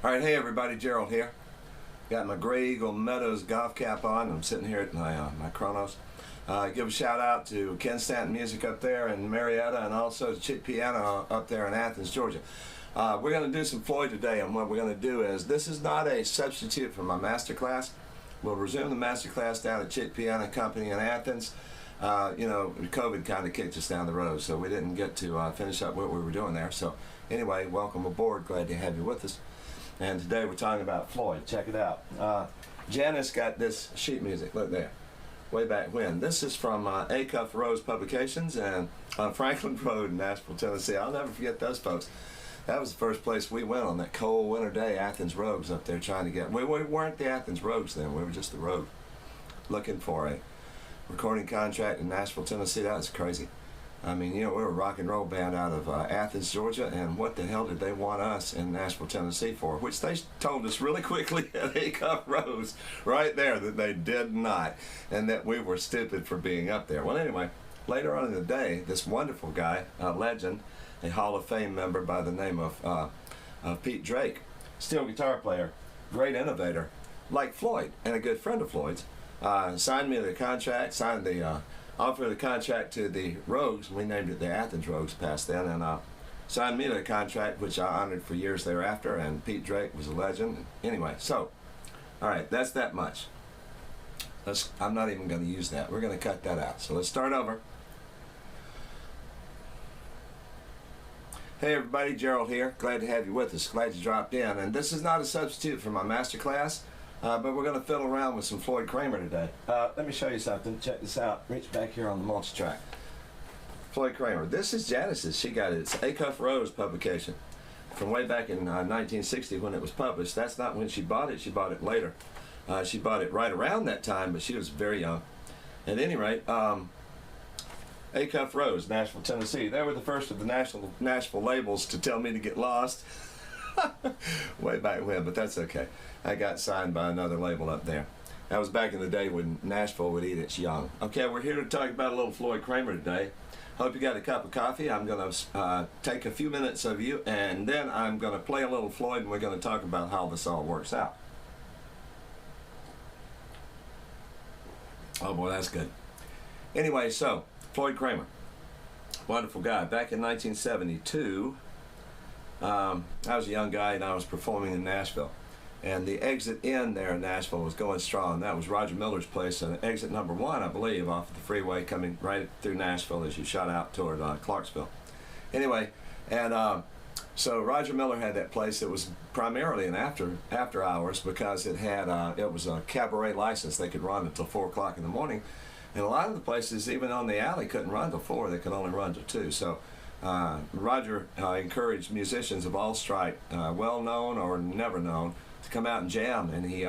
All right, hey everybody, Gerald here. Got my Gray Eagle Meadows golf cap on. I'm sitting here at my Chronos. Give a shout out to Ken Stanton Music up there in Marietta, and also to Chick Piano up there in Athens, Georgia. We're going to do some Floyd today, and what we're going to do is, this is not a substitute for my master class. We'll resume the master class down at Chick Piano Company in Athens. You know, COVID kind of kicked us down the road, so we didn't get to finish up what we were doing there. So anyway, welcome aboard. Glad to have you with us. And today we're talking about Floyd. Check it out. Janice got this sheet music. Look there. Way back when. This is from Acuff Rose Publications and on Franklin Road in Nashville, Tennessee. I'll never forget those folks. That was the first place we went on that cold winter day. Athens Rogues up there trying to get. We weren't the Athens Rogues then. We were just the Rogue. Looking for a recording contract in Nashville, Tennessee. That was crazy. I mean, you know, we were a rock and roll band out of Athens, Georgia, and what the hell did they want us in Nashville, Tennessee for? Which they told us really quickly at Acuff Rose right there that they did not, and that we were stupid for being up there. Well, anyway, later on in the day, this wonderful guy, a legend, a Hall of Fame member by the name of Pete Drake, steel guitar player, great innovator, like Floyd, and a good friend of Floyd's, signed me the contract, signed the offered the contract to the Rogues. We named it the Athens Rogues past then, and signed me to the contract, which I honored for years thereafter, and Pete Drake was a legend. Anyway, so, all right, that's that much. I'm not even going to use that. We're going to cut that out. So let's start over. Hey everybody, Gerald here. Glad to have you with us. Glad you dropped in. And this is not a substitute for my master class. But we're going to fiddle around with some Floyd Cramer today. Let me show you something. Check this out. Reach back here on the multi-track. Floyd Cramer. This is Janice's. She got it. It's Acuff Rose publication from way back in 1960 when it was published. That's not when she bought it. She bought it later. She bought it right around that time, but she was very young. At any rate, Acuff Rose, Nashville, Tennessee. They were the first of the Nashville labels to tell me to get lost. Way back when, but that's okay. I got signed by another label up there. That was back in the day when Nashville would eat its young. Okay, we're here to talk about a little Floyd Cramer today. Hope you got a cup of coffee. I'm going to take a few minutes of you, and then I'm going to play a little Floyd, and we're going to talk about how this all works out. Oh boy, that's good. Anyway, so Floyd Cramer, wonderful guy. Back in 1972, I was a young guy and I was performing in Nashville, and the exit in there in Nashville was going strong. That was Roger Miller's place, and exit number 1, I believe, off of the freeway coming right through Nashville as you shot out toward Clarksville. Anyway, and so Roger Miller had that place. It was primarily an after hours because it had it was a cabaret license. They could run until 4 o'clock in the morning, and a lot of the places, even on the alley, couldn't run till 4. They could only run till 2. So Roger encouraged musicians of all stripe, well known or never known, to come out and jam, and he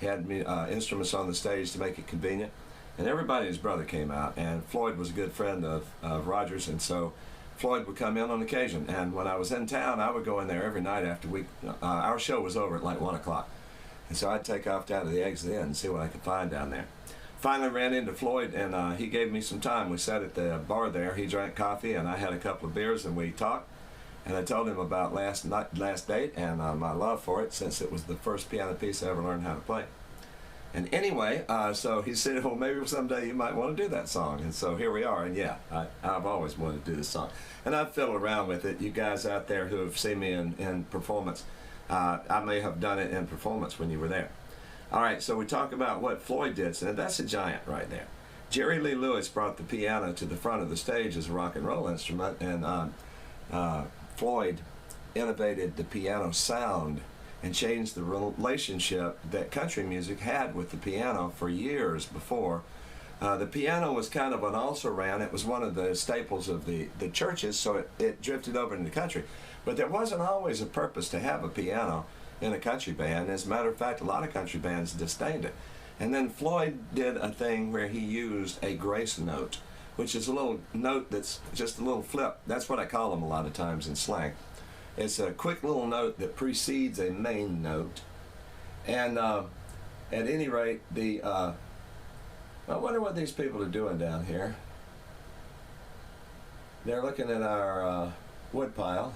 had instruments on the stage to make it convenient, and everybody and his brother came out, and Floyd was a good friend of Roger's, and so Floyd would come in on occasion, and when I was in town, I would go in there every night after our show was over at like 1 o'clock, and so I'd take off down to the exit in and see what I could find down there. Finally ran into Floyd, and he gave me some time. We sat at the bar there. He drank coffee, and I had a couple of beers, and we talked. And I told him about last date and my love for it, since it was the first piano piece I ever learned how to play. And anyway, so he said, well, maybe someday you might want to do that song. And so here we are. And yeah, I've always wanted to do this song. And I've fiddled around with it. You guys out there who have seen me in performance, I may have done it in performance when you were there. All right, so we talk about what Floyd did. So that's a giant right there. Jerry Lee Lewis brought the piano to the front of the stage as a rock and roll instrument, and Floyd innovated the piano sound and changed the relationship that country music had with the piano for years before. The piano was kind of an also-ran. It was one of the staples of the churches, so it drifted over into the country. But there wasn't always a purpose to have a piano in a country band. As a matter of fact, a lot of country bands disdained it. And then Floyd did a thing where he used a grace note, which is a little note that's just a little flip. That's what I call them a lot of times in slang. It's a quick little note that precedes a main note. And at any rate, I wonder what these people are doing down here. They're looking at our wood pile.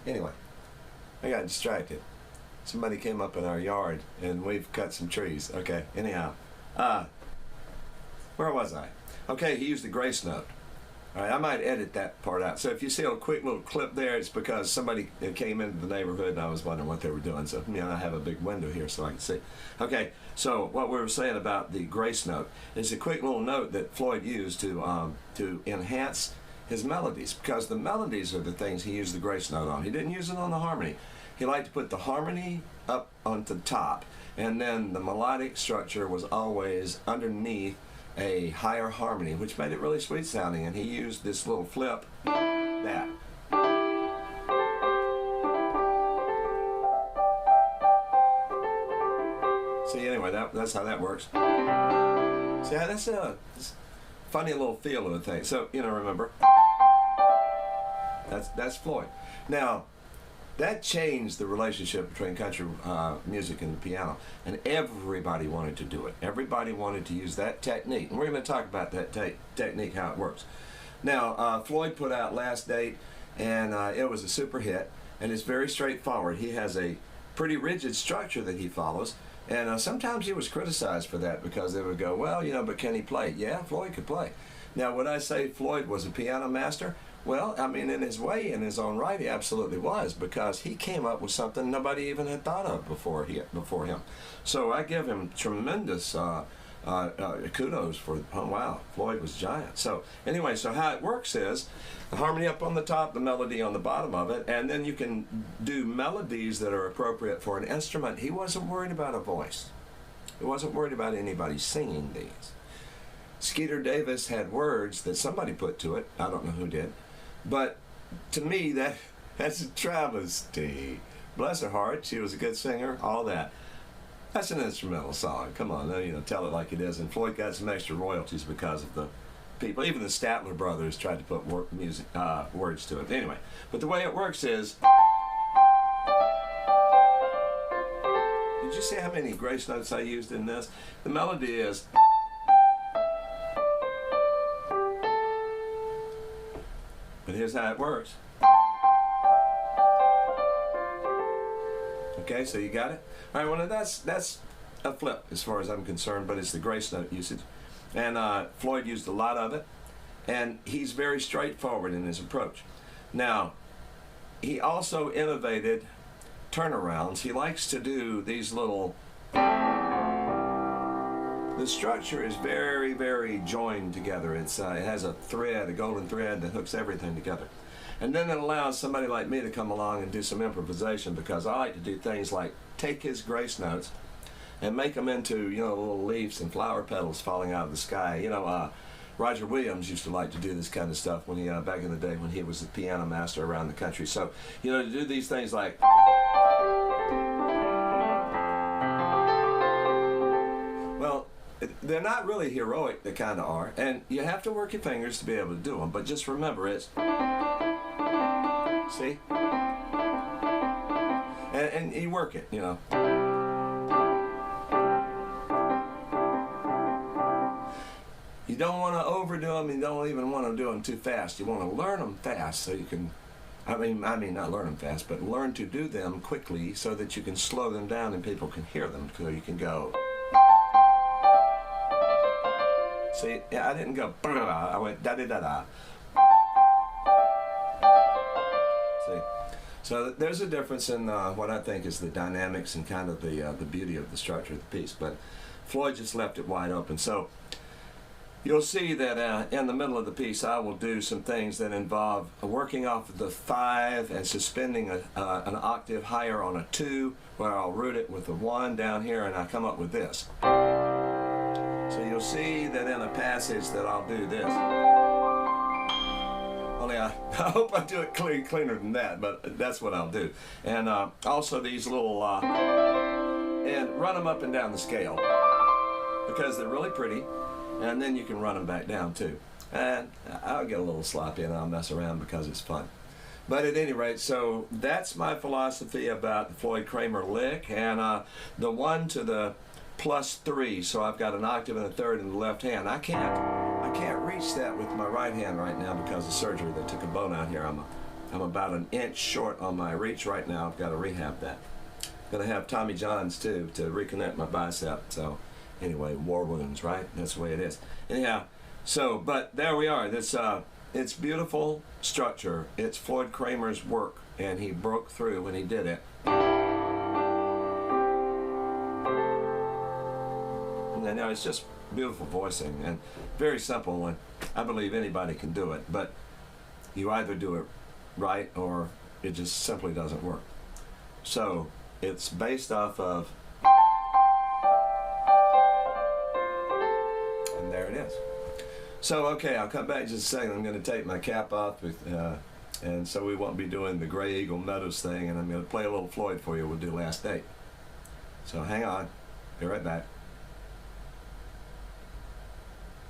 Anyway, I got distracted. Somebody came up in our yard and we've cut some trees. Okay, anyhow. Where was I? Okay, he used the grace note. All right, I might edit that part out. So if you see a quick little clip there, it's because somebody came into the neighborhood and I was wondering what they were doing. So, I have a big window here so I can see. Okay, so what we were saying about the grace note is a quick little note that Floyd used to enhance his melodies, because the melodies are the things he used the grace note on. He didn't use it on the harmony. He liked to put the harmony up onto the top, and then the melodic structure was always underneath a higher harmony, which made it really sweet sounding, and he used this little flip, that. See, anyway, that's how that works. See, that's a funny little feel of the thing. So, remember, that's Floyd. Now, that changed the relationship between country music and the piano, and everybody wanted to do it. Everybody wanted to use that technique, and we're going to talk about that technique, how it works. Now, Floyd put out Last Date, and it was a super hit, and it's very straightforward. He has a pretty rigid structure that he follows, and sometimes he was criticized for that, because they would go, well, but can he play? Yeah, Floyd could play. Now, would I say Floyd was a piano master? Well, in his way, in his own right, he absolutely was, because he came up with something nobody even had thought of before him. So I give him tremendous kudos for, oh wow, Floyd was giant. So anyway, so how it works is the harmony up on the top, the melody on the bottom of it, and then you can do melodies that are appropriate for an instrument. He wasn't worried about a voice. He wasn't worried about anybody singing these. Skeeter Davis had words that somebody put to it. I don't know who did. But to me, that's a travesty. Bless her heart, she was a good singer, all that. That's an instrumental song. Come on, tell it like it is. And Floyd got some extra royalties because of the people. Even the Statler brothers tried to put words to it. Anyway, but the way it works is, did you see how many grace notes I used in this? The melody is, but here's how it works. Okay, so you got it? All right, well, that's a flip as far as I'm concerned, but it's the grace note usage. And Floyd used a lot of it, and he's very straightforward in his approach. Now, he also innovated turnarounds. He likes to do these little... The structure is very, very joined together. It has a thread, a golden thread that hooks everything together. And then it allows somebody like me to come along and do some improvisation, because I like to do things like take his grace notes and make them into, little leaves and flower petals falling out of the sky. Roger Williams used to like to do this kind of stuff when he, back in the day when he was the piano master around the country. So, to do these things like... Well, they're not really heroic, they kind of are, and you have to work your fingers to be able to do them, but just remember it's... See? And you work it, You don't want to overdo them, you don't even want to do them too fast. You want to learn them fast so you can... I mean not learn them fast, but learn to do them quickly so that you can slow them down and people can hear them, so you can go... See, I didn't go, I went da-da-da-da. See? So there's a difference in what I think is the dynamics and kind of the beauty of the structure of the piece. But Floyd just left it wide open. So you'll see that in the middle of the piece I will do some things that involve working off of the 5 and suspending an octave higher on a 2, where I'll root it with a 1 down here, and I come up with this. So you'll see that in a passage that I'll do this. Only I hope I do it cleaner than that, but that's what I'll do. And also these little, and run them up and down the scale, because they're really pretty, and then you can run them back down too. And I'll get a little sloppy and I'll mess around because it's fun. But at any rate, so that's my philosophy about the Floyd Cramer lick, and the 1 to the +3, so I've got an octave and a third in the left hand. I can't reach that with my right hand right now because of surgery that took a bone out here. I'm I'm about an inch short on my reach right now. I've got to rehab that. Gonna have Tommy Johns too to reconnect my bicep. So anyway, war wounds, right? That's the way it is. Anyhow, so but there we are. This it's beautiful structure. It's Floyd Cramer's work, and he broke through when he did it. And you know, it's just beautiful voicing and very simple. And I believe anybody can do it, but you either do it right or it just simply doesn't work. So it's based off of, and there it is. So okay, I'll come back just a second. I'm going to take my cap off, and so we won't be doing the Gray Eagle Meadows thing, and I'm going to play a little Floyd for you. We'll do Last Date. So hang on, be right back.